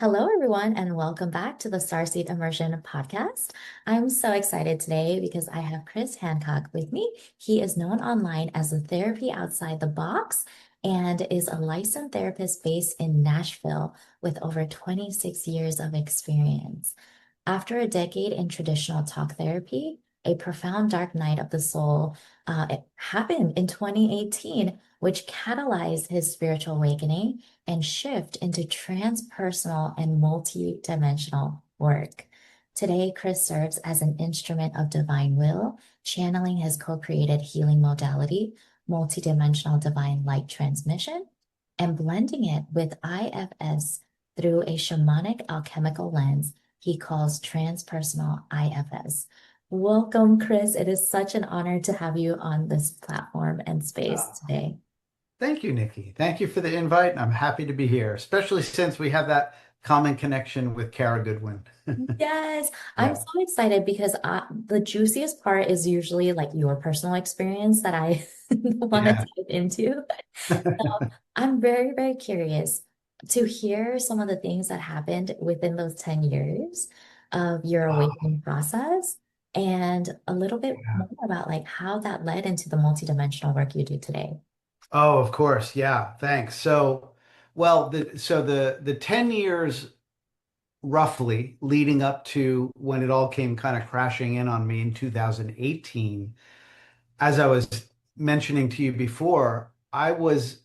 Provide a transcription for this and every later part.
Hello, everyone, and welcome back to the Starseed Immersion podcast. I'm so excited today because I have Chris Hancock with me. He is known online as the Therapy Outside the Box and is a licensed therapist based in Nashville with over 26 years of experience. After a decade in traditional talk therapy, a profound dark night of the soul it happened in 2018, which catalyzed his spiritual awakening and shift into transpersonal and multi-dimensional work. Today, Chris serves as an instrument of divine will, channeling his co-created healing modality, multidimensional divine light transmission, and blending it with IFS through a shamanic alchemical lens he calls transpersonal IFS. Welcome, Chris. It is such an honor to have you on this platform and space Oh, today. thank you, Nikki. Thank you for the invite. I'm happy to be here, especially since we have that common connection with Kara Goodwin. Yes, I'm so Yeah, excited because the juiciest part is usually like your personal experience that I want to yeah. dive into. So I'm very, very curious to hear some of the things that happened within those 10 years of your Oh, awakening process and a little bit yeah. more about like how that led into the multidimensional work you do today. Oh, of course. Yeah, thanks. So the 10 years roughly leading up to when it all came kind of crashing in on me in 2018, as I was mentioning to you before, I was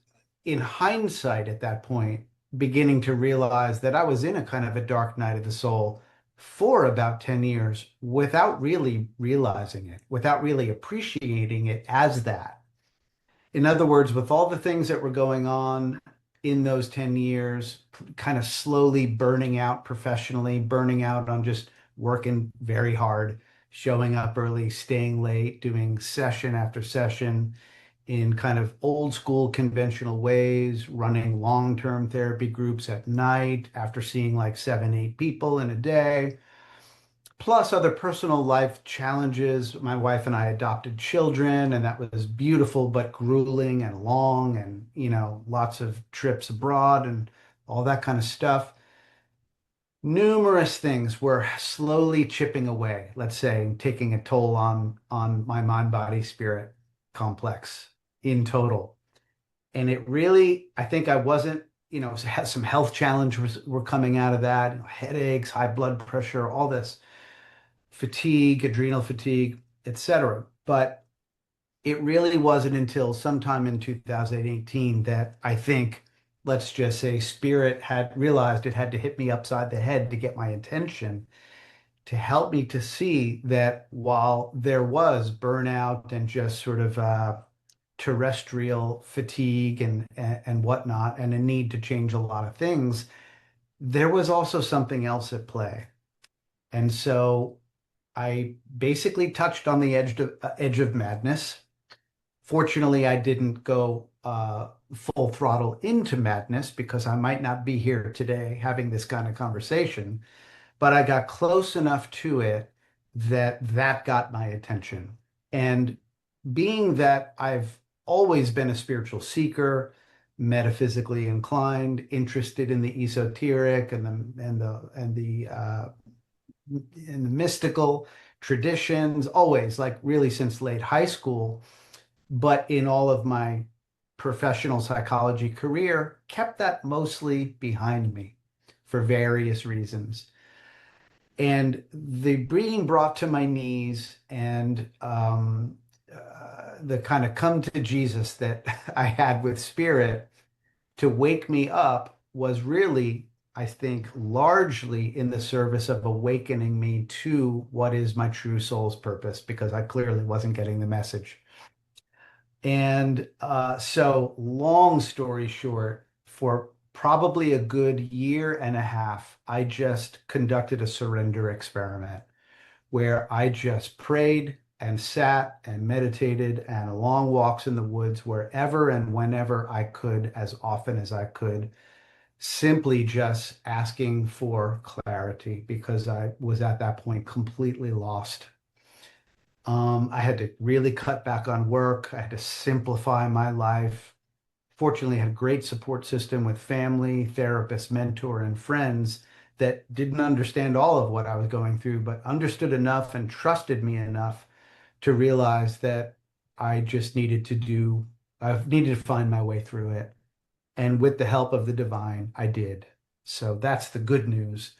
in hindsight at that point beginning to realize that I was in a kind of a dark night of the soul for about 10 years without really realizing it, without really appreciating it as that. In other words, with all the things that were going on in those 10 years, kind of slowly burning out professionally, burning out on just working very hard, showing up early, staying late, doing session after session in kind of old school conventional ways, running long-term therapy groups at night after seeing like 7, 8 people in a day plus other personal life challenges. My wife and I adopted children, and that was beautiful but grueling and long, and lots of trips abroad and all that kind of stuff. Numerous things were slowly chipping away, let's say, taking a toll on my mind, body, spirit complex in total. And it really, I think I wasn't, had some health challenges were coming out of that, headaches, high blood pressure, all this fatigue, adrenal fatigue, etc. But it really wasn't until sometime in 2018 that I think, let's just say, spirit had realized it had to hit me upside the head to get my attention, to help me to see that while there was burnout and just sort of terrestrial fatigue and whatnot, and a need to change a lot of things, there was also something else at play. And so I basically touched on the edge of madness. Fortunately, I didn't go full throttle into madness because I might not be here today having this kind of conversation, but I got close enough to it that that got my attention. And being that I've always been a spiritual seeker, metaphysically inclined, interested in the esoteric and the mystical traditions, always, like really since late high school, but in all of my professional psychology career, kept that mostly behind me for various reasons. And the being brought to my knees and the kind of come to Jesus that I had with spirit to wake me up was really, I think, largely in the service of awakening me to what is my true soul's purpose, because I clearly wasn't getting the message. And so, long story short, for probably a good year and a half, I just conducted a surrender experiment where I just prayed and sat and meditated and long walks in the woods wherever and whenever I could, as often as I could, simply just asking for clarity because I was at that point completely lost. I had to really cut back on work. I had to simplify my life. fortunately had a great support system with family, therapist, mentor, and friends that didn't understand all of what I was going through, but understood enough and trusted me enough to realize that I just I needed to find my way through it. And with the help of the divine, I did. So that's the good news.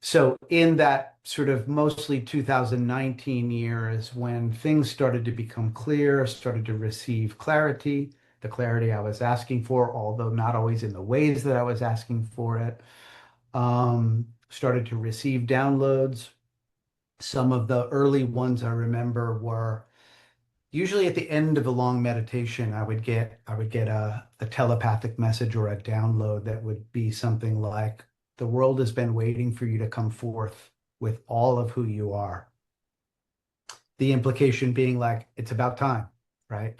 So in that sort of mostly 2019 year is when things started to become clear, started to receive clarity, the clarity I was asking for, although not always in the ways that I was asking for it. Started to receive downloads. Some of the early ones I remember were usually at the end of a long meditation, I would get a telepathic message or a download that would be something like, the world has been waiting for you to come forth with all of who you are. The implication being like, it's about time, right?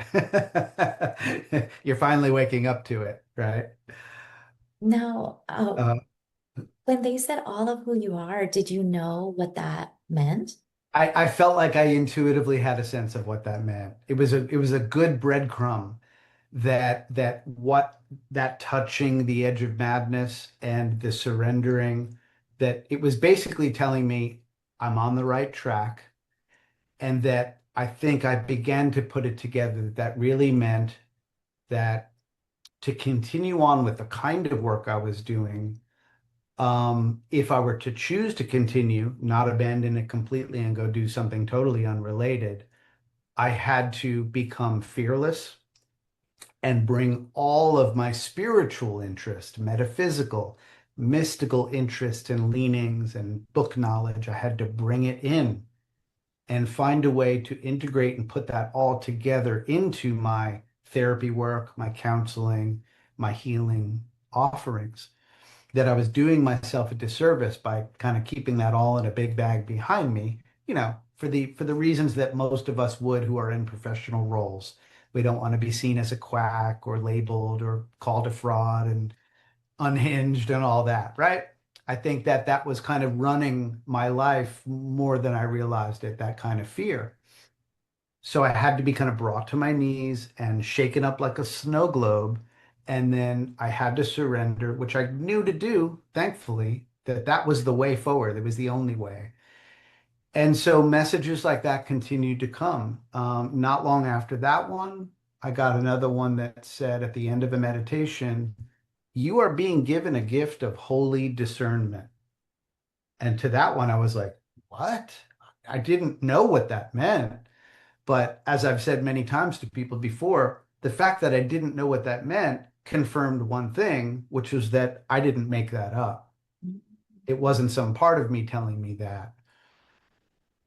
You're finally waking up to it, right? Now, Uh, when they said all of who you are, did you know what that meant? I felt like I intuitively had a sense of what that meant. It was a good breadcrumb that touching the edge of madness and the surrendering, that it was basically telling me I'm on the right track, and that I think I began to put it together that that really meant that to continue on with the kind of work I was doing, if I were to choose to continue, not abandon it completely and go do something totally unrelated, I had to become fearless and bring all of my spiritual interest, metaphysical, mystical interest and leanings and book knowledge. I had to bring it in and find a way to integrate and put that all together into my therapy work, my counseling, my healing offerings. That I was doing myself a disservice by kind of keeping that all in a big bag behind me, for the reasons that most of us would who are in professional roles. We don't want to be seen as a quack or labeled or called a fraud and unhinged and all that, right? I think that that was kind of running my life more than I realized it, that kind of fear. So I had to be kind of brought to my knees and shaken up like a snow globe. And then I had to surrender, which I knew to do, thankfully, that that was the way forward. It was the only way. And so messages like that continued to come. Not long after that one, I got another one that said at the end of a meditation, you are being given a gift of holy discernment. And to that one, I was like, what? I didn't know what that meant. But as I've said many times to people before, the fact that I didn't know what that meant confirmed one thing, which was that I didn't make that up. It wasn't some part of me telling me that,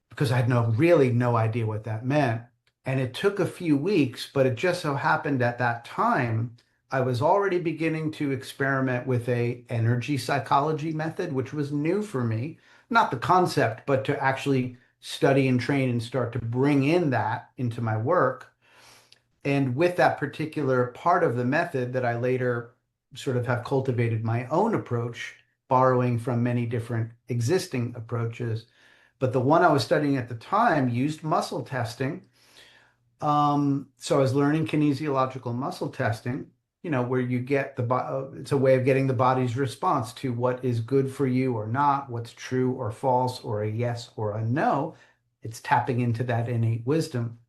because I had really no idea what that meant. And it took a few weeks, but it just so happened at that time, I was already beginning to experiment with a energy psychology method, which was new for me. Not the concept, but to actually study and train and start to bring in that into my work. And with that particular part of the method that I later sort of have cultivated my own approach, borrowing from many different existing approaches. But the one I was studying at the time used muscle testing. So I was learning kinesiological muscle testing, where you get it's a way of getting the body's response to what is good for you or not, what's true or false, or a yes or a no. It's tapping into that innate wisdom.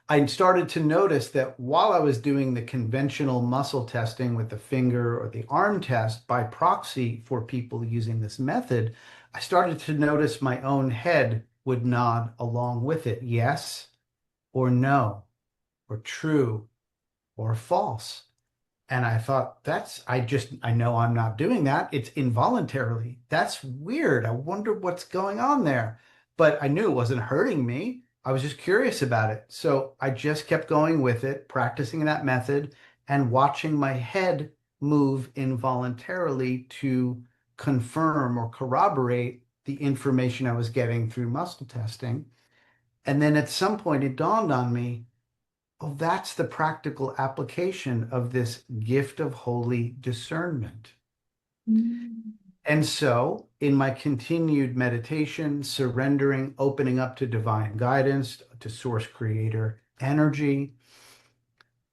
I started to notice that while I was doing the conventional muscle testing with the finger or the arm test by proxy for people using this method, I started to notice my own head would nod along with it. Yes or no, or true or false. And I thought, I know I'm not doing that. It's involuntarily. That's weird. I wonder what's going on there. But I knew it wasn't hurting me. I was just curious about it. So I just kept going with it, practicing that method and watching my head move involuntarily to confirm or corroborate the information I was getting through muscle testing. And then at some point, it dawned on me, oh, that's the practical application of this gift of holy discernment. Mm. And so, in my continued meditation, surrendering, opening up to divine guidance, to source creator energy,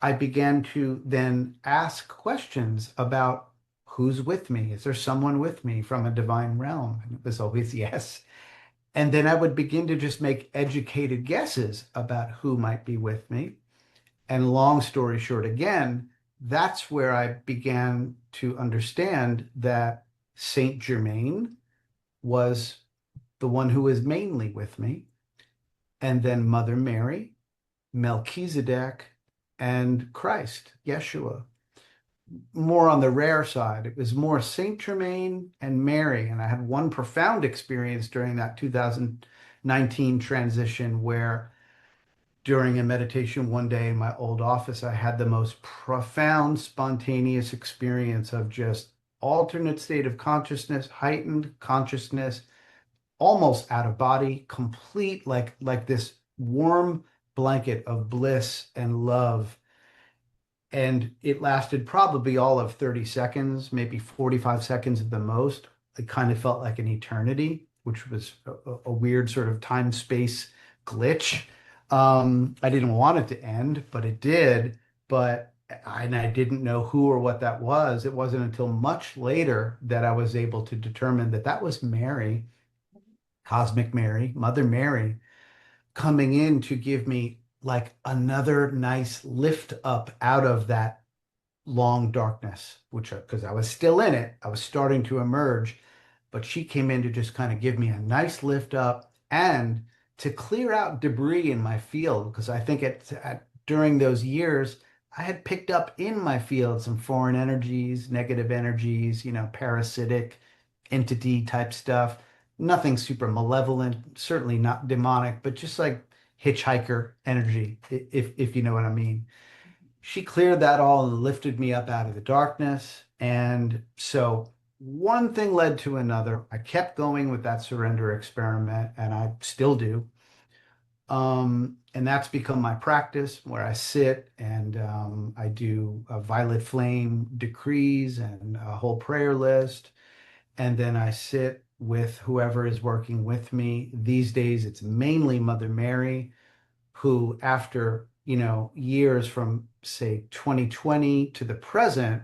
I began to then ask questions about who's with me. Is there someone with me from a divine realm? And it was always yes. And then I would begin to just make educated guesses about who might be with me. And long story short, again, that's where I began to understand that Saint Germain was the one who was mainly with me, and then Mother Mary, Melchizedek, and Christ, Yeshua. More on the rare side. It was more Saint Germain and Mary. And I had one profound experience during that 2019 transition where during a meditation one day in my old office, I had the most profound, spontaneous experience of just alternate state of consciousness, heightened consciousness, almost out of body, complete like this warm blanket of bliss and love. And it lasted probably all of 30 seconds, maybe 45 seconds at the most. It kind of felt like an eternity, which was a weird sort of time space glitch. I didn't want it to end, but it did. And I didn't know who or what that was. It wasn't until much later that I was able to determine that that was Mary, Cosmic Mary, Mother Mary, coming in to give me like another nice lift up out of that long darkness, which because I was still in it, I was starting to emerge, but she came in to just kind of give me a nice lift up and to clear out debris in my field because I think during those years I had picked up in my field some foreign energies, negative energies, parasitic entity type stuff. Nothing super malevolent, certainly not demonic, but just like hitchhiker energy, if you know what I mean. She cleared that all and lifted me up out of the darkness. And so one thing led to another. I kept going with that surrender experiment, and I still do. And that's become my practice where I sit and I do a violet flame decrees and a whole prayer list. And then I sit with whoever is working with me. These days, it's mainly Mother Mary who after, years from say 2020 to the present,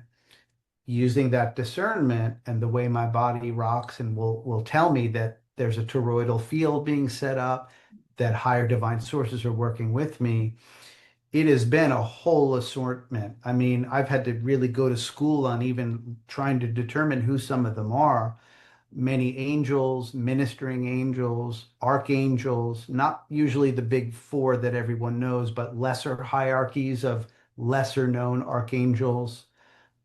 using that discernment and the way my body rocks and will tell me that there's a toroidal field being set up, that higher divine sources are working with me. It has been a whole assortment. I mean, I've had to really go to school on even trying to determine who some of them are. Many angels, ministering angels, archangels, not usually the big four that everyone knows, but lesser hierarchies of lesser known archangels,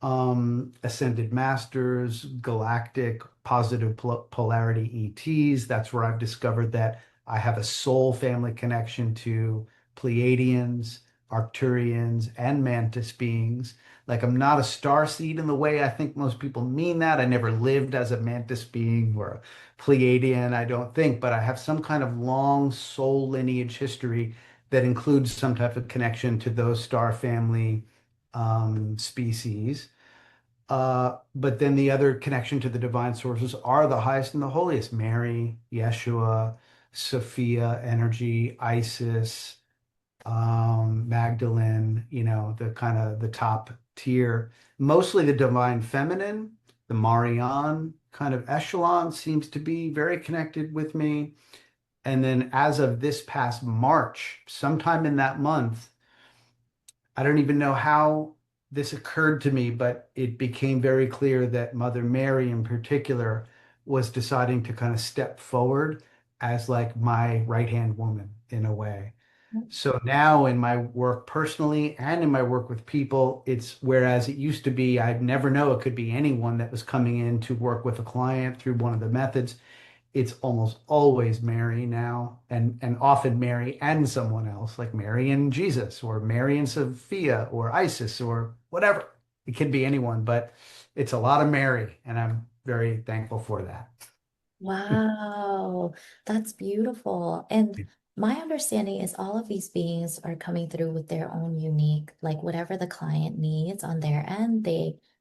ascended masters, galactic positive polarity ETs. That's where I've discovered that I have a soul family connection to Pleiadians, Arcturians, and Mantis beings. Like I'm not a star seed in the way I think most people mean that. I never lived as a Mantis being or a Pleiadian, I don't think, but I have some kind of long soul lineage history that includes some type of connection to those star family species. But then the other connection to the divine sources are the highest and the holiest: Mary, Yeshua, Sophia, energy, Isis, Magdalene, the kind of the top tier. Mostly the divine feminine, the Marianne kind of echelon seems to be very connected with me. And then as of this past March, sometime in that month, I don't even know how this occurred to me, but it became very clear that Mother Mary in particular was deciding to kind of step forward as like my right-hand woman in a way. So now in my work personally and in my work with people, it's whereas it used to be, I'd never know it could be anyone that was coming in to work with a client through one of the methods. It's almost always Mary now, and often Mary and someone else, like Mary and Jesus, or Mary and Sophia, or Isis, or whatever. It can be anyone, but it's a lot of Mary, and I'm very thankful for that. Wow, that's beautiful. And my understanding is all of these beings are coming through with their own unique, like whatever the client needs on their end,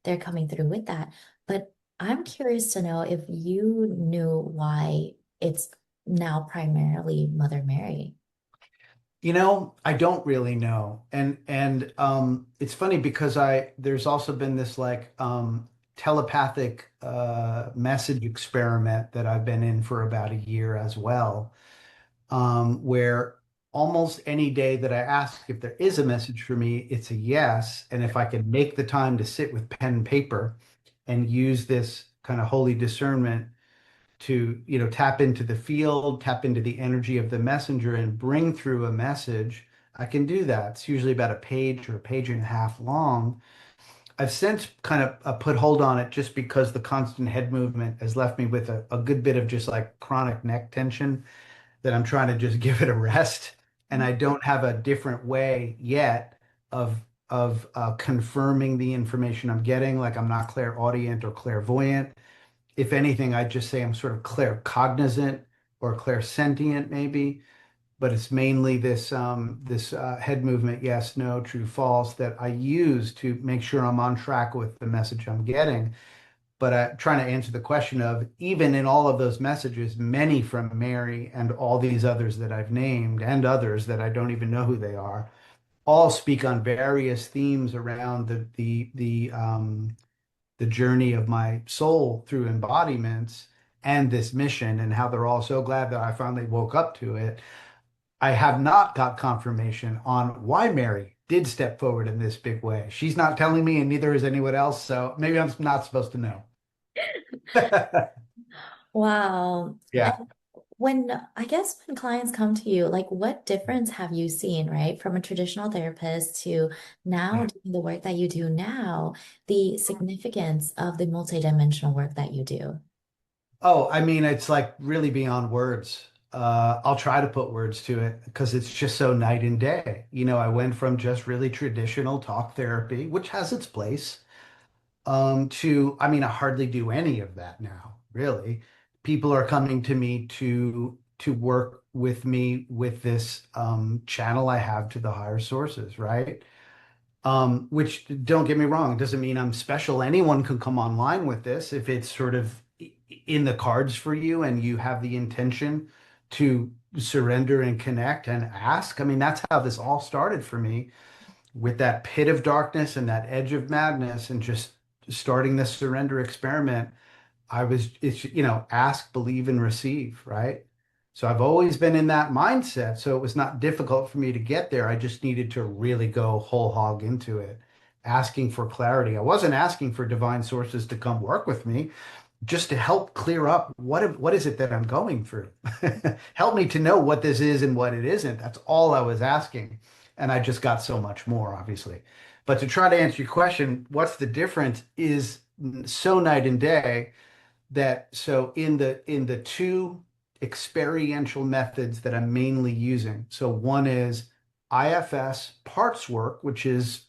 they're coming through with that. But I'm curious to know if you knew why it's now primarily Mother Mary. I don't really know. And it's funny because I there's also been this like telepathic message experiment that I've been in for about a year as well, where almost any day that I ask if there is a message for me, it's a yes. And if I can make the time to sit with pen and paper and use this kind of holy discernment to, tap into the field, tap into the energy of the messenger and bring through a message, I can do that. It's usually about a page or a page and a half long. I've since kind of put hold on it just because the constant head movement has left me with a good bit of just like chronic neck tension that I'm trying to just give it a rest. And I don't have a different way yet of confirming the information I'm getting. Like I'm not clairaudient or clairvoyant. If anything, I'd just say I'm sort of claircognizant or clairsentient, maybe. But it's mainly this head movement, yes, no, true, false, that I use to make sure I'm on track with the message I'm getting. But trying to answer the question of even in all of those messages, many from Mary and all these others that I've named and others that I don't even know who they are, all speak on various themes around the journey of my soul through embodiments and this mission and how they're all so glad that I finally woke up to it. I have not got confirmation on why Mary did step forward in this big way. She's not telling me, and neither is anyone else. So maybe I'm not supposed to know. Wow. And Yeah. I guess when clients come to you, like what difference have you seen, right? From a traditional therapist to now Yeah. doing the work that you do now, the significance of the multidimensional work that you do. Oh, I mean, it's like really beyond words. I'll try to put words to it because it's just so night and day. I went from just really traditional talk therapy, which has its place, to, I mean, I hardly do any of that now, really. People are coming to me to work with me with this channel I have to the higher sources, right? Which don't get me wrong, doesn't mean I'm special. Anyone can come online with this if it's sort of in the cards for you and you have the intention to surrender and connect and ask. I mean, that's how this all started for me with that pit of darkness and that edge of madness and just starting this surrender experiment. It's, ask, believe, and receive, right? So I've always been in that mindset. So it was not difficult for me to get there. I just needed to really go whole hog into it, asking for clarity. I wasn't asking for divine sources to come work with me, just to help clear up what is it that I'm going through. Help me to know what this is and what it isn't. That's all I was asking. And I just got so much more, obviously. But to try to answer your question, what's the difference is so night and day that so in the two experiential methods that I'm mainly using. So one is IFS parts work, which is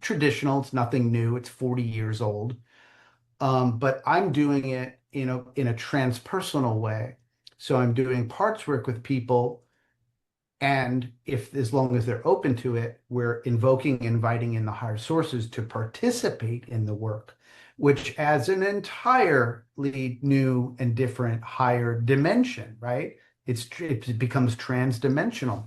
traditional, it's nothing new, it's 40 years old. But I'm doing it in a transpersonal way. So I'm doing parts work with people, and if as long as they're open to it, we're invoking, inviting in the higher sources to participate in the work, which adds an entirely new and different higher dimension, right? It becomes transdimensional.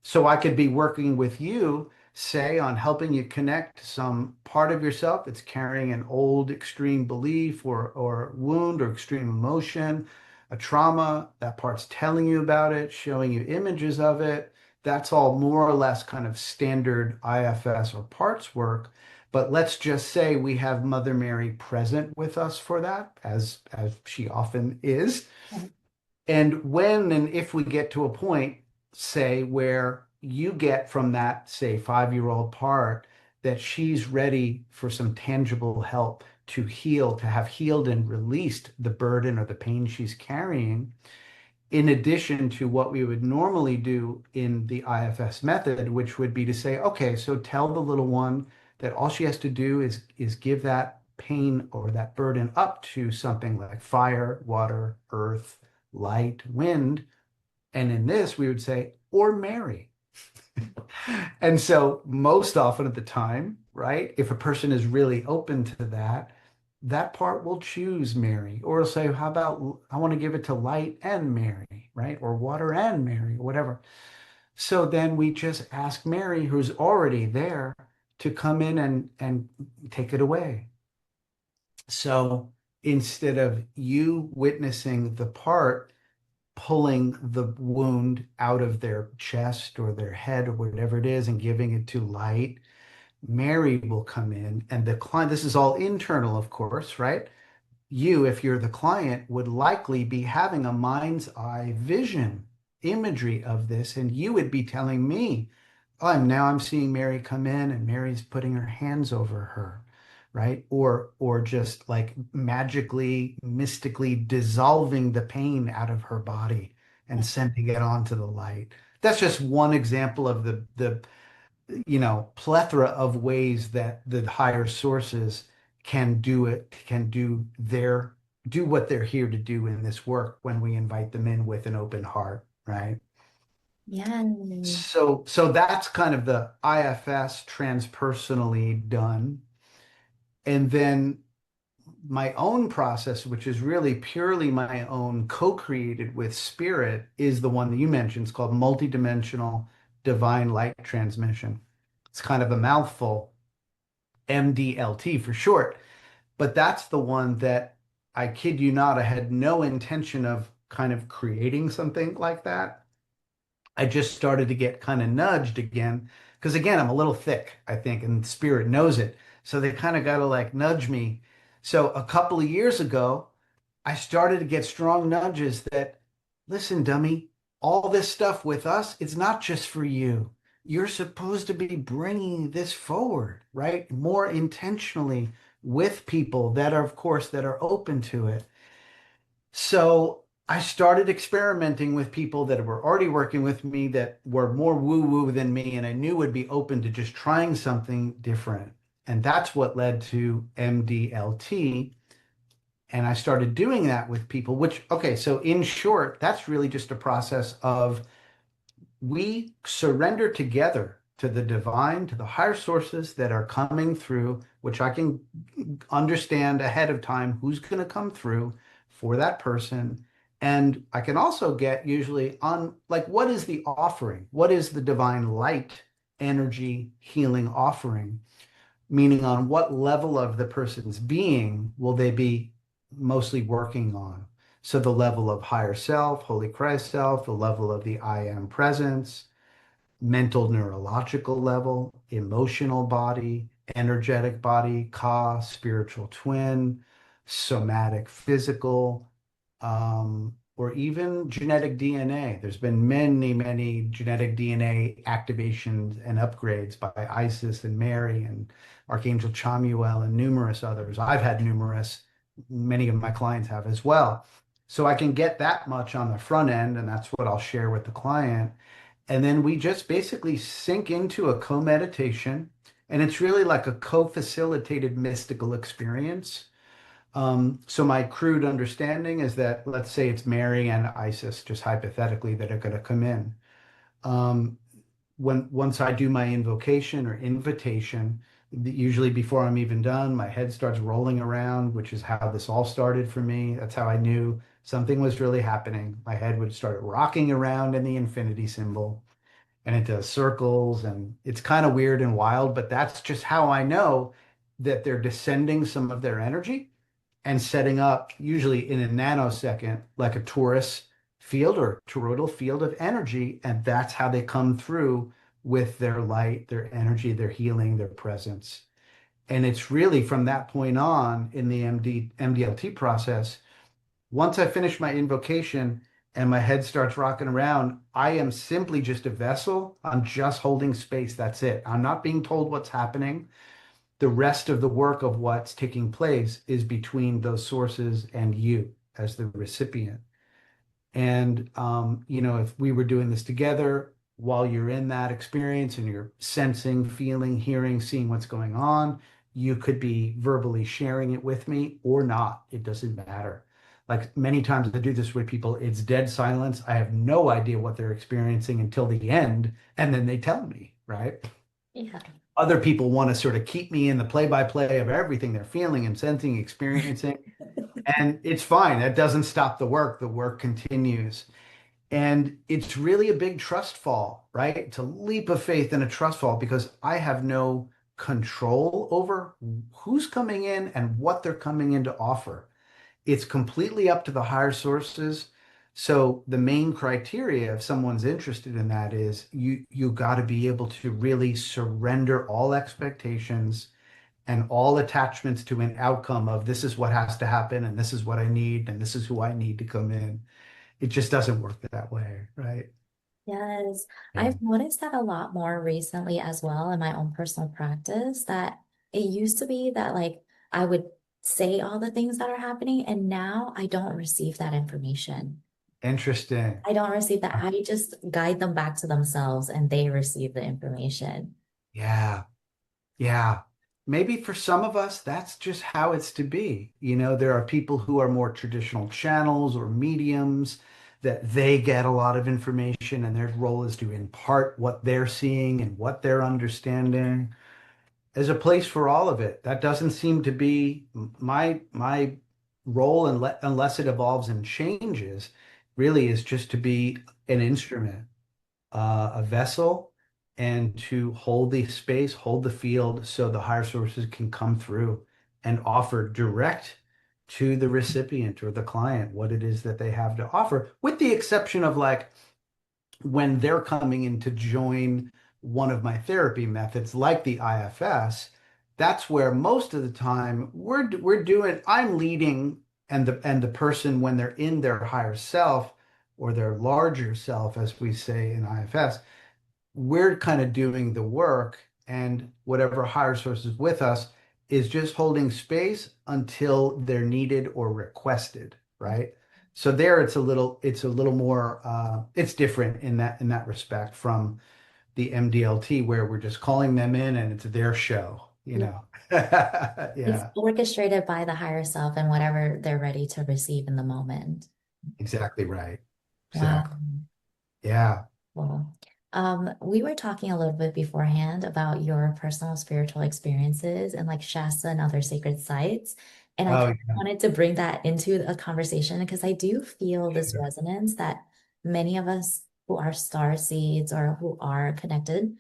So I could be working with you, say, on helping you connect to some part of yourself that's carrying an old extreme belief or wound or extreme emotion, a trauma. That part's telling you about it, showing you images of it. That's all more or less kind of standard IFS or parts work. But let's just say we have Mother Mary present with us for that, as she often is. And when and if we get to a point, say, where you get from that, say, 5-year-old part, that she's ready for some tangible help to heal, to have healed and released the burden or the pain she's carrying, in addition to what we would normally do in the IFS method, which would be to say, okay, so tell the little one that all she has to do is give that pain or that burden up to something like fire, water, earth, light, wind. And in this, we would say, or Mary. And so, most often at the time, right, if a person is really open to that, that part will choose Mary, or it'll say, how about I want to give it to light and Mary, right? Or water and Mary, or whatever. So then we just ask Mary, who's already there, to come in and take it away. So instead of you witnessing the part pulling the wound out of their chest or their head or whatever it is and giving it to light, Mary will come in and the client, this is all internal, of course, right? You, if you're the client, would likely be having a mind's eye vision, imagery of this, and you would be telling me, oh, I'm seeing Mary come in and Mary's putting her hands over her, right? Or just like magically, mystically dissolving the pain out of her body and sending it onto the light. That's just one example of the plethora of ways that the higher sources can do it, can do what they're here to do in this work when we invite them in with an open heart, right? Yeah. So that's kind of the IFS transpersonally done. And then my own process, which is really purely my own co-created with spirit, is the one that you mentioned. It's called multidimensional divine light transmission. It's kind of a mouthful, MDLT for short, but that's the one that I kid you not, I had no intention of kind of creating something like that. I just started to get kind of nudged again because again, I'm a little thick, I think, and spirit knows it. So they kind of got to like nudge me. So a couple of years ago, I started to get strong nudges that, listen, dummy, all this stuff with us, it's not just for you. You're supposed to be bringing this forward, right? More intentionally with people that are, of course, that are open to it. So I started experimenting with people that were already working with me that were more woo-woo than me, and I knew would be open to just trying something different. And that's what led to MDLT. And I started doing that with people, which, okay, so in short, that's really just a process of we surrender together to the divine, to the higher sources that are coming through, which I can understand ahead of time who's going to come through for that person. And I can also get usually on like, what is the offering? What is the divine light energy healing offering? Meaning on what level of the person's being will they be mostly working on? So the level of higher self, Holy Christ self, the level of the I am presence, mental neurological level, emotional body, energetic body, ka, spiritual twin, somatic physical, or even genetic DNA. There's been many, many genetic DNA activations and upgrades by Isis and Mary and Archangel Chamuel and numerous others. I've had numerous, many of my clients have as well. So I can get that much on the front end, and that's what I'll share with the client. And then we just basically sink into a co-meditation, and it's really like a co-facilitated mystical experience. So my crude understanding is that let's say it's Mary and Isis, just hypothetically, that are going to come in. Um, once I do my invocation or invitation, usually before I'm even done, my head starts rolling around, which is how this all started for me. That's how I knew something was really happening. My head would start rocking around in the infinity symbol and it does circles and it's kind of weird and wild, but that's just how I know that they're descending some of their energy and setting up, usually in a nanosecond, like a torus field or toroidal field of energy. And that's how they come through with their light, their energy, their healing, their presence. And it's really from that point on in the MDLT process, once I finish my invocation and my head starts rocking around, I am simply just a vessel. I'm just holding space. That's it. I'm not being told what's happening. The rest of the work of what's taking place is between those sources and you as the recipient. And, if we were doing this together while you're in that experience and you're sensing, feeling, hearing, seeing what's going on, you could be verbally sharing it with me or not. It doesn't matter. Like many times I do this with people, it's dead silence. I have no idea what they're experiencing until the end, and then they tell me, right? Yeah. Other people want to sort of keep me in the play-by-play of everything they're feeling and sensing, experiencing, and it's fine. That doesn't stop the work. The work continues. And it's really a big trust fall, right? It's a leap of faith and a trust fall because I have no control over who's coming in and what they're coming in to offer. It's completely up to the higher sources. So the main criteria if someone's interested in that is you got to be able to really surrender all expectations and all attachments to an outcome of this is what has to happen and this is what I need and this is who I need to come in. It just doesn't work that way, right? Yes, Yeah. I've noticed that a lot more recently as well in my own personal practice that it used to be that like I would say all the things that are happening and now I don't receive that information. Interesting. I don't receive that. I just guide them back to themselves and they receive the information. Yeah. Yeah. Maybe for some of us, that's just how it's to be. There are people who are more traditional channels or mediums that they get a lot of information and their role is to impart what they're seeing and what they're understanding. There's a place for all of it. That doesn't seem to be my role unless it evolves and changes, really is just to be an instrument, a vessel, and to hold the space, hold the field so the higher sources can come through and offer direct to the recipient or the client what it is that they have to offer, with the exception of like when they're coming in to join one of my therapy methods, like the IFS. That's where most of the time we're doing, I'm leading, and the person when they're in their higher self or their larger self, as we say in IFS, we're kind of doing the work, and whatever higher source is with us is just holding space until they're needed or requested, right? So there it's a little more it's different in that respect from the MDLT where we're just calling them in and it's their show, you Yeah. know. It's Yeah, orchestrated by the higher self and whatever they're ready to receive in the moment. exactly right. Wow. Exactly. Yeah. Well, we were talking a little bit beforehand about your personal spiritual experiences and like Shasta and other sacred sites. And I Oh, kind of yeah. wanted to bring that into a conversation because I do feel this Sure. resonance that many of us who are star seeds or who are connected,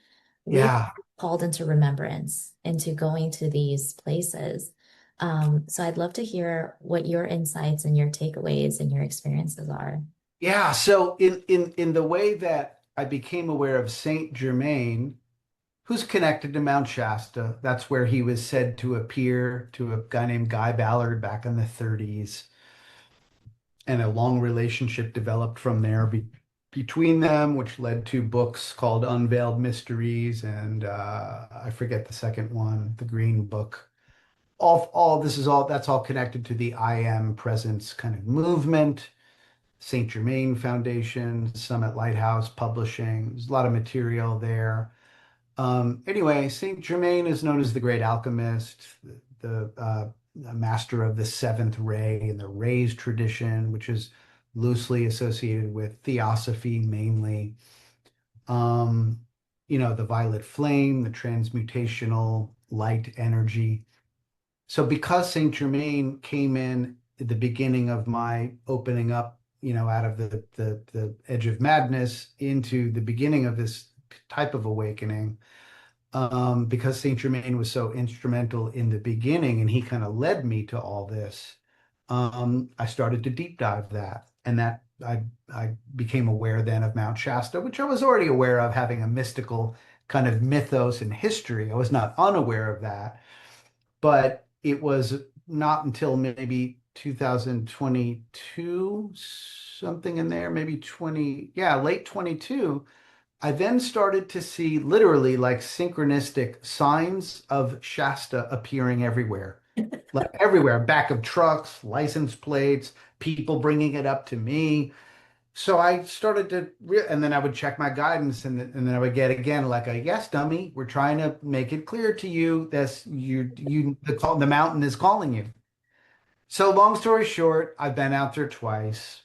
we Yeah. called into remembrance, into going to these places. So I'd love to hear what your insights and your takeaways and your experiences are. Yeah, so in the way that I became aware of Saint Germain, who's connected to Mount Shasta, that's where he was said to appear to a guy named Guy Ballard back in the 30s, and a long relationship developed from there between them, which led to books called Unveiled Mysteries and I forget the second one, the Green Book. All this is all that's all connected to the I Am Presence kind of movement. St. Germain Foundation, Summit Lighthouse Publishing. There's a lot of material there. Anyway, St. Germain is known as the great alchemist, the master of the seventh ray and the rays tradition, which is loosely associated with theosophy mainly. Um, the violet flame, the transmutational light energy. So because Saint Germain came in at the beginning of my opening up, out of the edge of madness into the beginning of this type of awakening, because Saint Germain was so instrumental in the beginning and he kind of led me to all this, I started to deep dive that. And that I became aware then of Mount Shasta, which I was already aware of having a mystical kind of mythos and history. I was not unaware of that, but it was not until maybe 2022, something in there, maybe 20, yeah, late 22. I then started to see literally like synchronistic signs of Shasta appearing everywhere, like everywhere, back of trucks, license plates, people bringing it up to me. So I started to, and then I would check my guidance, and then I would get again like a yes, dummy. We're trying to make it clear to you that the mountain is calling you. So long story short, I've been out there twice,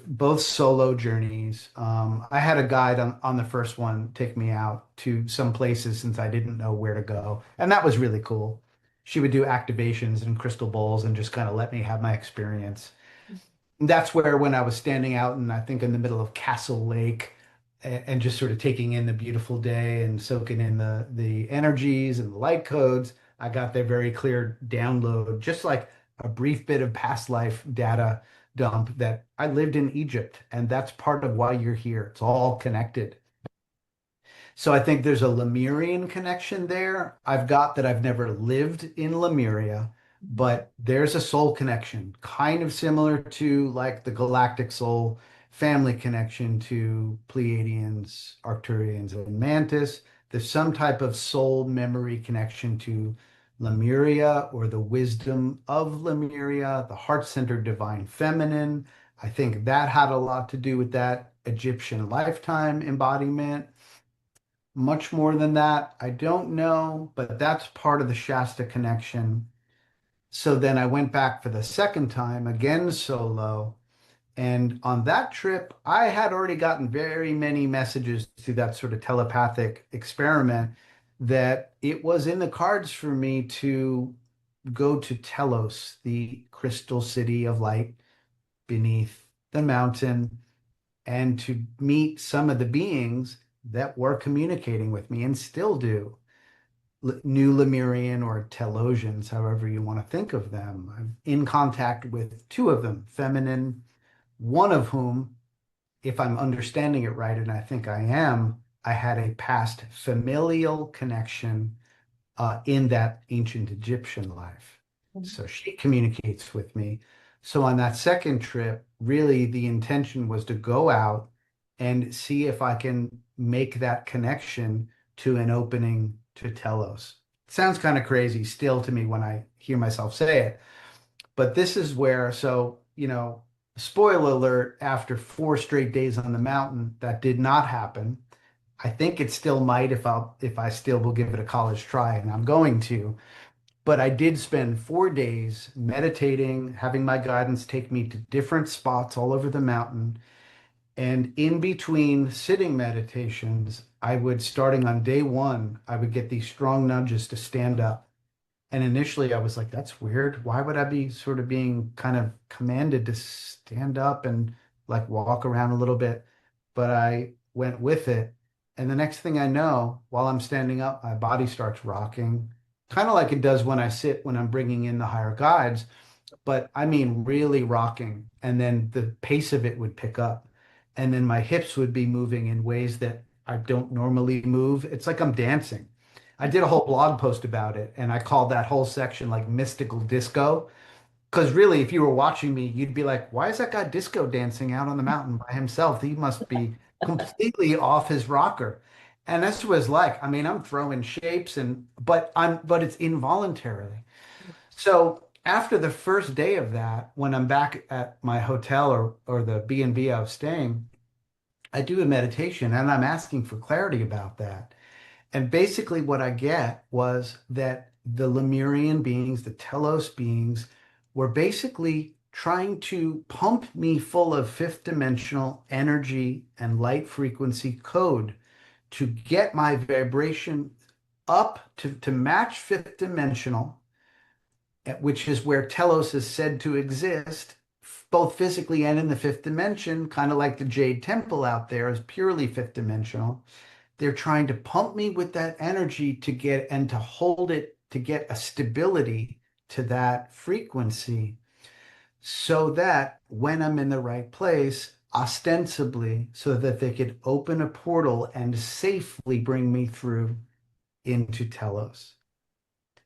both solo journeys. I had a guide on the first one take me out to some places since I didn't know where to go, and that was really cool. She would do activations and crystal bowls and just kind of let me have my experience. That's where when I was standing out and I think in the middle of Castle Lake and just sort of taking in the beautiful day and soaking in the energies and the light codes, I got their very clear download, just like a brief bit of past life data dump that I lived in Egypt, and that's part of why you're here. It's all connected. So I think there's a Lemurian connection there. I've got that I've never lived in Lemuria, but there's a soul connection, kind of similar to like the galactic soul family connection to Pleiadians, Arcturians, and Mantis. There's some type of soul memory connection to Lemuria or the wisdom of Lemuria, the heart-centered divine feminine. I think that had a lot to do with that Egyptian lifetime embodiment. Much more than that, I don't know, but that's part of the Shasta connection. So then I went back for the second time, again solo. And on that trip, I had already gotten very many messages through that sort of telepathic experiment that it was in the cards for me to go to Telos, the crystal city of light beneath the mountain, and to meet some of the beings that were communicating with me and still do. New Lemurian or Telosians, however you want to think of them. I'm in contact with two of them, feminine, one of whom, if I'm understanding it right, and I think I am, I had a past familial connection in that ancient Egyptian life. So she communicates with me. So on that second trip, really the intention was to go out and see if I can make that connection to an opening to Telos. Sounds kind of crazy still to me when I hear myself say it, but this is where, so, spoiler alert, after 4 straight days on the mountain, that did not happen. I think it still might if I still will give it a college try, and I'm going to. But I did spend 4 days meditating, having my guidance take me to different spots all over the mountain. And in between sitting meditations, starting on day one, I would get these strong nudges to stand up. And initially I was like, that's weird. Why would I be sort of being kind of commanded to stand up and like walk around a little bit? But I went with it. And the next thing I know, while I'm standing up, my body starts rocking, kind of like it does when I sit when I'm bringing in the higher guides, but I mean really rocking. And then the pace of it would pick up. And then my hips would be moving in ways that I don't normally move. It's like I'm dancing. I did a whole blog post about it, and I called that whole section like mystical disco. Because really, if you were watching me, you'd be like, why is that guy disco dancing out on the mountain by himself? He must be completely off his rocker. And that's what it's like. I mean, I'm throwing shapes but it's involuntarily. So after the first day of that, when I'm back at my hotel or the B&B I was staying, I do a meditation and I'm asking for clarity about that. And basically, what I get was that the Lemurian beings, the Telos beings, were basically trying to pump me full of fifth dimensional energy and light frequency code to get my vibration up to match fifth dimensional, which is where Telos is said to exist, both physically and in the fifth dimension, kind of like the Jade Temple out there is purely fifth dimensional. They're trying to pump me with that energy to get and to hold it to get a stability to that frequency so that when I'm in the right place, ostensibly, so that they could open a portal and safely bring me through into Telos.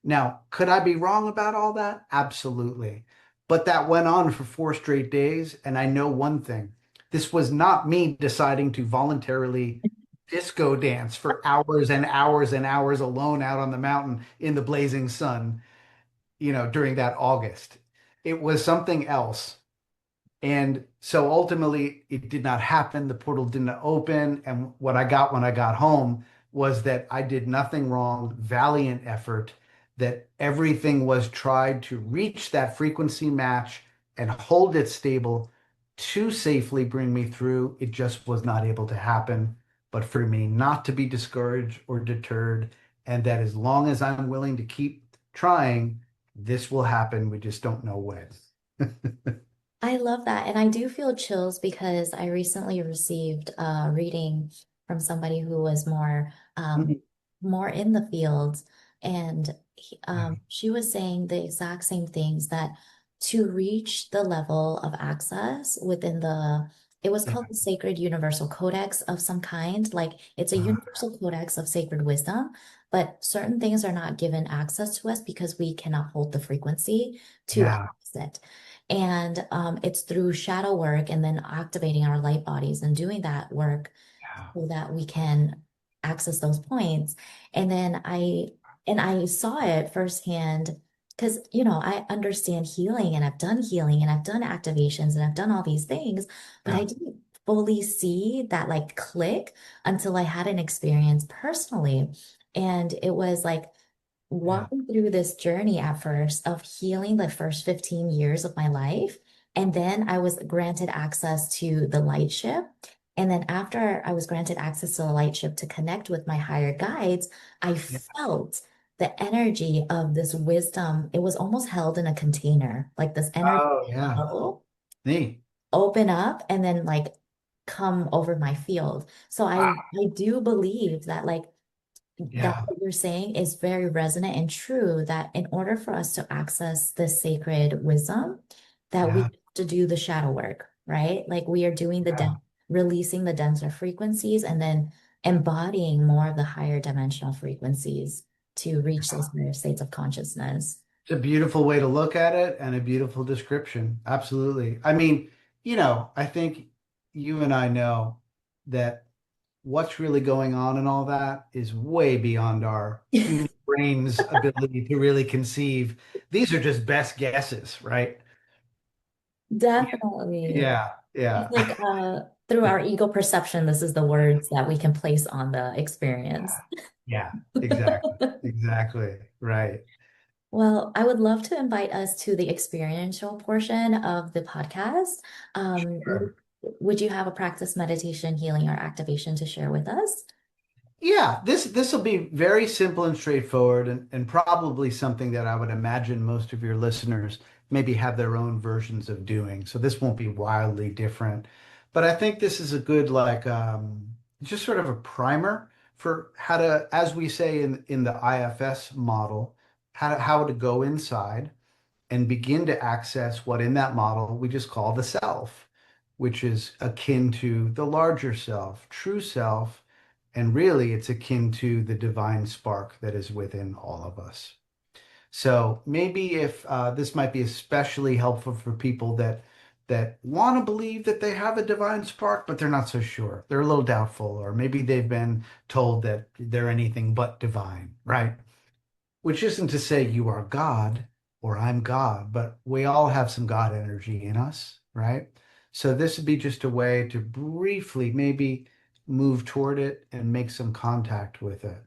Now, could I be wrong about all that? Absolutely. But that went on for 4 straight days. And I know one thing. This was not me deciding to voluntarily disco dance for hours and hours and hours alone out on the mountain in the blazing sun, during that August. It was something else. And so ultimately, it did not happen. The portal didn't open. And what I got when I got home was that I did nothing wrong, valiant effort, that everything was tried to reach that frequency match and hold it stable to safely bring me through. It just was not able to happen. But for me not to be discouraged or deterred, and that as long as I'm willing to keep trying, this will happen. We just don't know when. I love that. And I do feel chills because I recently received a reading from somebody who was Mhm. more in the field. And Yeah, she was saying the exact same things that to reach the level of access within it was yeah, called the Sacred Universal Codex of some kind. Like it's a uh, universal codex of sacred wisdom, but certain things are not given access to us because we cannot hold the frequency to yeah, access it. And it's through shadow work and then activating our light bodies and doing that work yeah, so that we can access those points. And then I saw it firsthand because, I understand healing and I've done healing and I've done activations and I've done all these things, but I yeah, didn't fully see that like click until I had an experience personally. And it was like, yeah, walking through this journey at first of healing the first 15 years of my life. And then I was granted access to the light ship. And then after I was granted access to the light ship to connect with my higher guides, I yeah. felt the energy of this wisdom. It was almost held in a container, like this energy Oh, yeah. bubble Neat. open up and then like come over my field. So Wow. I do believe that like that Yeah, what you're saying is very resonant and true that in order for us to access the sacred wisdom, that we yeah, have to do the shadow work, right? Like we are doing yeah. releasing the denser frequencies and then embodying more of the higher dimensional frequencies to reach those higher states of consciousness. It's a beautiful way to look at it and a beautiful description. Absolutely. I mean, I think you and I know that what's really going on and all that is way beyond our puny brain's ability to really conceive. These are just best guesses, right? Definitely. Yeah, It's yeah. like through our ego perception, this is the words that we can place on the experience. Yeah, exactly. Exactly. Right. Well, I would love to invite us to the experiential portion of the podcast. Sure. Would you have a practice meditation, healing, or activation to share with us? Yeah, this will be very simple and straightforward and probably something that I would imagine most of your listeners maybe have their own versions of doing. So this won't be wildly different. But I think this is a good like just sort of a primer for how to, as we say in the IFS model, how to go inside and begin to access what in that model we just call the self, which is akin to the larger self, true self, and really it's akin to the divine spark that is within all of us. So maybe if this might be especially helpful for people that want to believe that they have a divine spark, but they're not so sure. They're a little doubtful, or maybe they've been told that they're anything but divine, right? Which isn't to say you are God or I'm God, but we all have some God energy in us, right? So this would be just a way to briefly maybe move toward it and make some contact with it.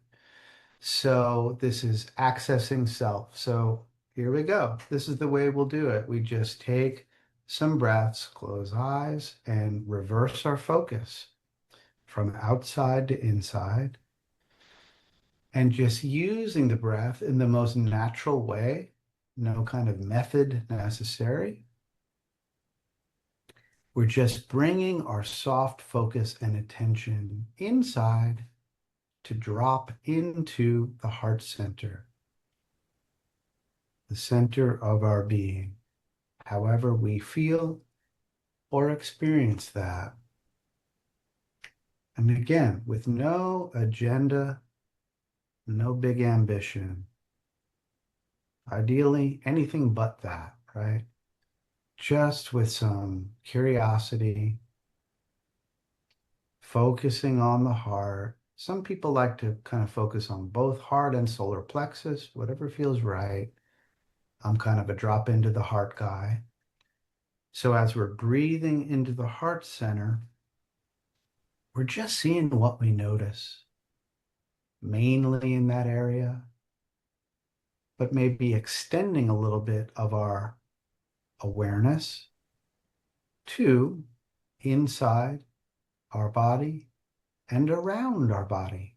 So this is accessing self. So here we go. This is the way we'll do it. We just take some breaths, close eyes, and reverse our focus from outside to inside and just using the breath in the most natural way, no kind of method necessary. We're just bringing our soft focus and attention inside to drop into the heart center, the center of our being, however we feel or experience that. And again, with no agenda, no big ambition, ideally anything but that, right? Just with some curiosity, focusing on the heart. Some people like to kind of focus on both heart and solar plexus, whatever feels right. I'm kind of a drop into the heart guy. So as we're breathing into the heart center, we're just seeing what we notice, mainly in that area, but maybe extending a little bit of our awareness to inside our body and around our body,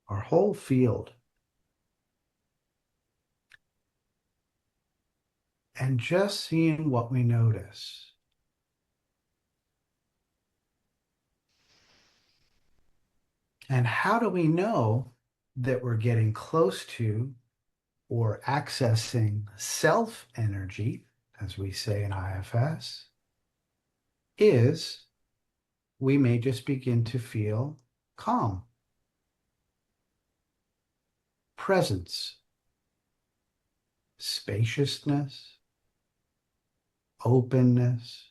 our whole field. and just seeing what we notice. And how do we know that we're getting close to or accessing self energy, as we say in IFS, is we may just begin to feel calm, presence, spaciousness, openness,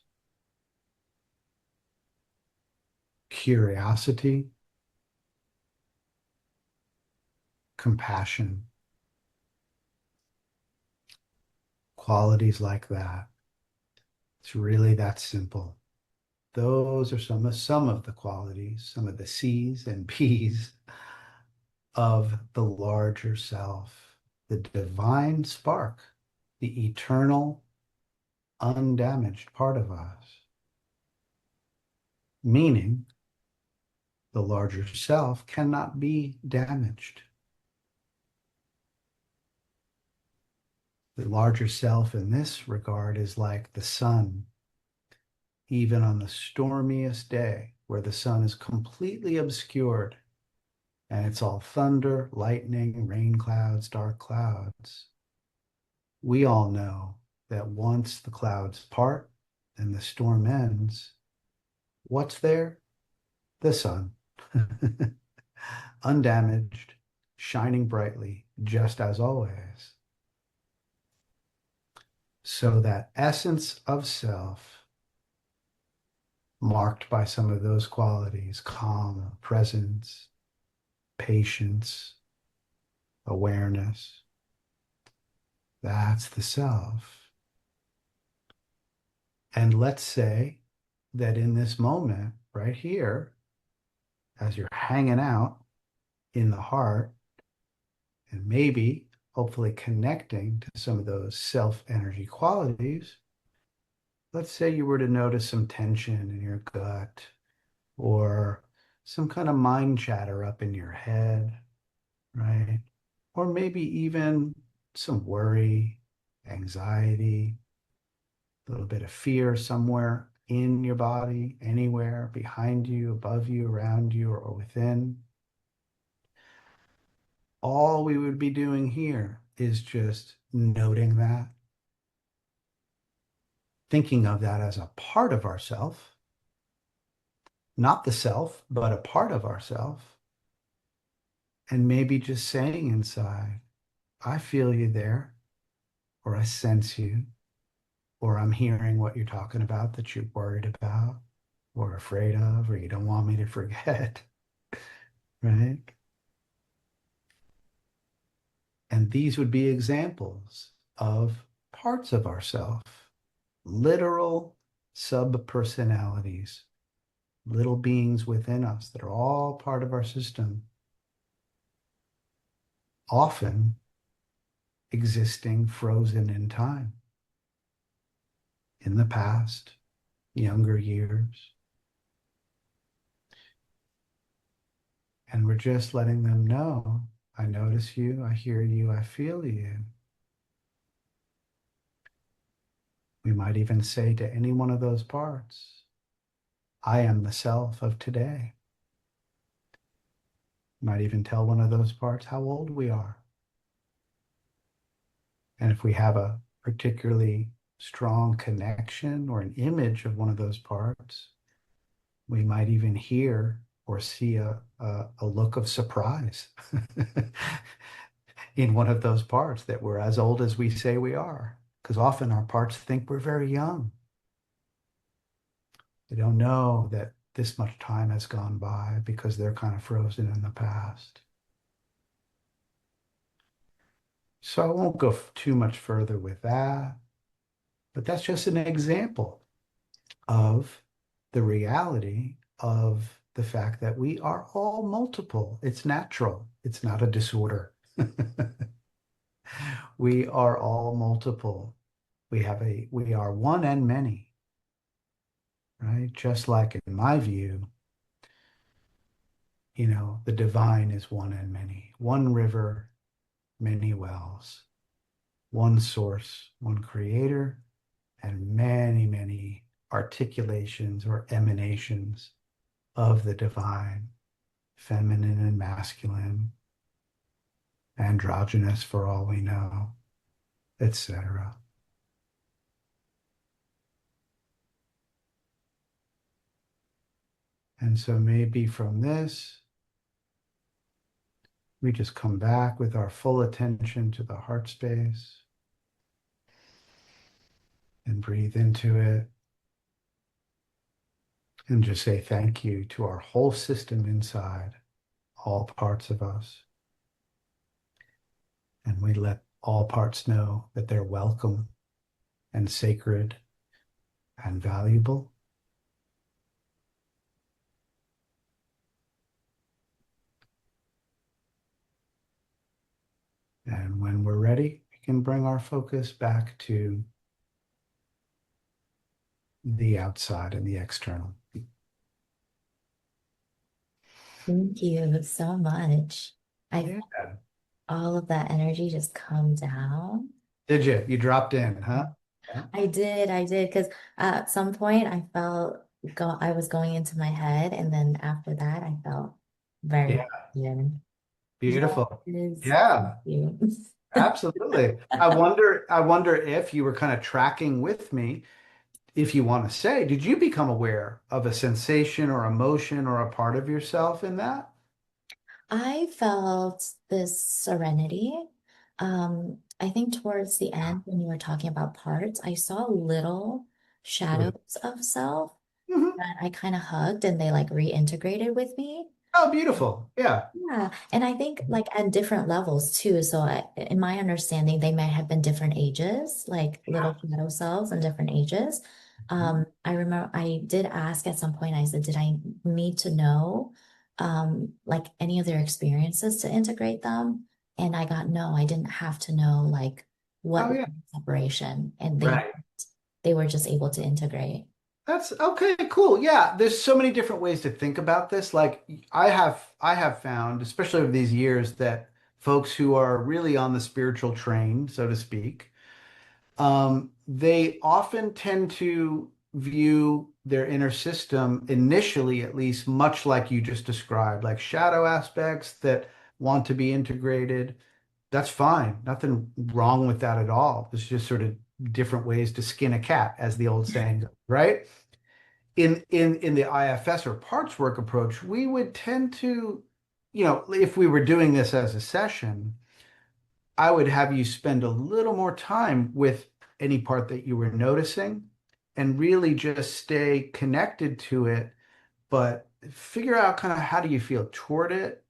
curiosity, compassion, qualities like that. It's really that simple. Those are some of the qualities, some of the C's and P's of the larger self, the divine spark, the eternal, undamaged part of us. Meaning, the larger self cannot be damaged. The larger self in this regard is like the sun, even on the stormiest day where the sun is completely obscured and it's all thunder, lightning, rain clouds, dark clouds. We all know that once the clouds part and the storm ends, what's there? The sun, undamaged, shining brightly, just as always. So that essence of self, marked by some of those qualities, calm, presence, patience, awareness, that's the self. And let's say that in this moment, right here, as you're hanging out in the heart, and maybe hopefully connecting to some of those self energy qualities, let's say you were to notice some tension in your gut or some kind of mind chatter up in your head, right? Or maybe even some worry, anxiety, a little bit of fear somewhere in your body, anywhere behind you, above you, around you, or within. All we would be doing here is just noting that, thinking of that as a part of ourself, not the self, but a part of ourself, and maybe just saying inside, I feel you there, or I sense you, or I'm hearing what you're talking about that you're worried about, or afraid of, or you don't want me to forget, right? And these would be examples of parts of ourself, literal sub-personalities, little beings within us that are all part of our system, often existing frozen in time, in the past, younger years. And we're just letting them know, I notice you, I hear you, I feel you. We might even say to any one of those parts, I am the self of today. Might even tell one of those parts how old we are. And if we have a particularly strong connection or an image of one of those parts, we might even hear or see a look of surprise in one of those parts that we're as old as we say we are. Because often our parts think we're very young. They don't know that this much time has gone by because they're kind of frozen in the past. So I won't go too much further with that, but that's just an example of the reality of the fact that we are all multiple. It's natural. It's not a disorder. We are all multiple. We are one and many, right? Just like in my view, the divine is one and many. One river, many wells. one source, one creator, and many, many articulations or emanations of the divine, feminine and masculine, androgynous for all we know, etc. And so maybe from this, we just come back with our full attention to the heart space and breathe into it and just say thank you to our whole system inside, all parts of us. And we let all parts know that they're welcome and sacred and valuable. And when we're ready, we can bring our focus back to the outside and the external. Thank you so much. I Yeah. felt all of that energy just come down. Did you? You dropped in, huh? Yeah. I did, because at some point I felt I was going into my head, and then after that I felt very Yeah. good. Beautiful. Yes, thank Yeah, you. absolutely. I wonder if you were kind of tracking with me, if you want to say, did you become aware of a sensation or emotion or a part of yourself in that? I felt this serenity. I think towards the Yeah. end, when you were talking about parts, I saw little Good. shadows of self Mhm. that I kind of hugged, and they like reintegrated with me. Oh, beautiful. Yeah. Yeah, and I think like at different levels too. So in my understanding, they may have been different ages, like little shadow selves in different ages. Mhm. I remember I did ask at some point, I said, did I need to know like any of their experiences to integrate them? And I got no, I didn't have to know like what Oh, was yeah. the separation, and Right. they were just able to integrate. That's okay, cool. Yeah, there's so many different ways to think about this. Like I have found, especially over these years, that folks who are really on the spiritual train, so to speak, they often tend to view their inner system initially, at least, much like you just described, like shadow aspects that want to be integrated. That's fine. Nothing wrong with that at all. It's just sort of different ways to skin a cat, as the old saying goes, right? In the IFS or parts work approach, we would tend to, if we were doing this as a session, I would have you spend a little more time with any part that you were noticing and really just stay connected to it, but figure out kind of how do you feel toward it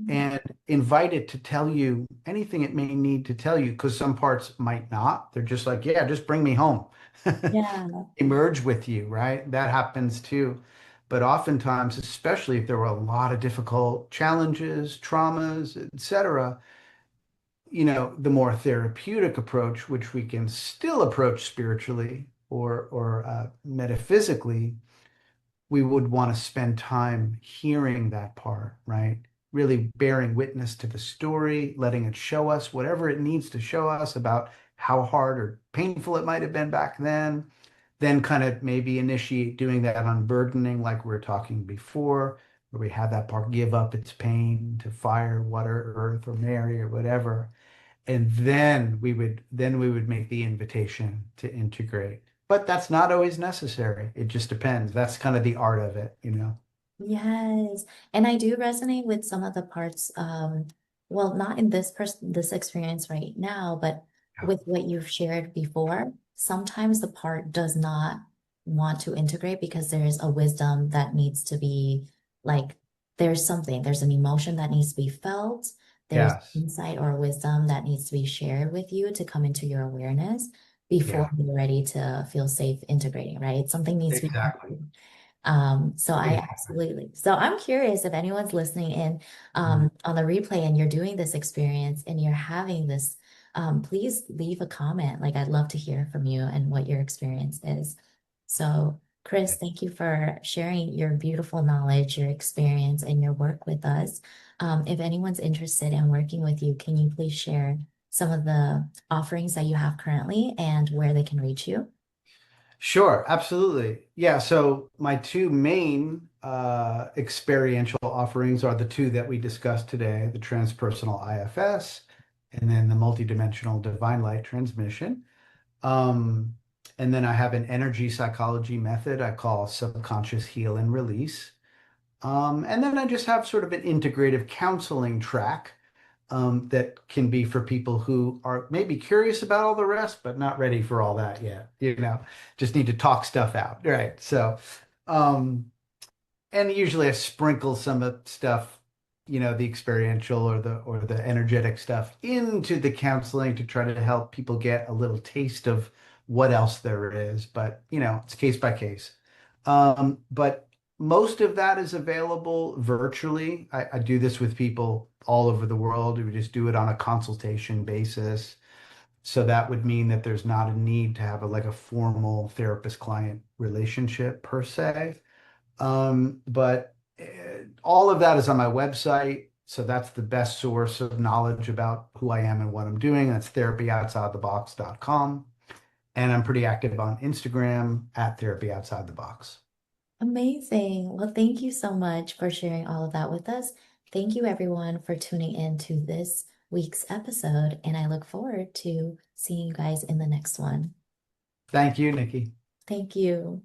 and invite it to tell you anything it may need to tell you, because some parts might not. They're just like, yeah, just bring me home. Yeah. Emerge with you, right? That happens too. But oftentimes, especially if there were a lot of difficult challenges, traumas, etc., the more therapeutic approach, which we can still approach spiritually or metaphysically, we would want to spend time hearing that part, right? Really bearing witness to the story, letting it show us whatever it needs to show us about how hard or painful it might have been back then kind of maybe initiate doing that unburdening, like we were talking before, where we have that part give up its pain to fire, water, earth, or Mary, or whatever, and then we would make the invitation to integrate. But that's not always necessary. It just depends. That's kind of the art of it. Yes. And I do resonate with some of the parts, well, not in this experience right now, but Yeah. with what you've shared before. Sometimes the part does not want to integrate because there's a wisdom that needs to be like there's an emotion that needs to be felt. There's Yes. insight or wisdom that needs to be shared with you to come into your awareness before Yeah. you're ready to feel safe integrating, right? Something needs to be Exactly. so I Exactly. absolutely. So I'm curious if anyone's listening in Mhm. on the replay and you're doing this experience and you're having this, please leave a comment. Like I'd love to hear from you and what your experience is. So Chris, thank you for sharing your beautiful knowledge, your experience, and your work with us. If anyone's interested in working with you, can you please share some of the offerings that you have currently and where they can reach you? Sure, absolutely. Yeah, so my two main experiential offerings are the two that we discussed today, the transpersonal IFS and then the multidimensional divine light transmission. Um, and then I have an energy psychology method I call subconscious heal and release. And then I just have sort of an integrative counseling track that can be for people who are maybe curious about all the rest, but not ready for all that yet. Just need to talk stuff out. Right. Um, and usually I sprinkle some of stuff, the experiential or the energetic stuff into the counseling to try to help people get a little taste of what else there is. But it's case by case. But most of that is available virtually. I do this with people all over the world. We just do it on a consultation basis. So that would mean that there's not a need to have like a formal therapist-client relationship per se. But all of that is on my website. So that's the best source of knowledge about who I am and what I'm doing. That's therapyoutsidethebox.com. And I'm pretty active on Instagram at Therapy Outside the Box. Amazing. Well, thank you so much for sharing all of that with us. Thank you, everyone, for tuning in to this week's episode, and I look forward to seeing you guys in the next one. Thank you, Nikki. Thank you.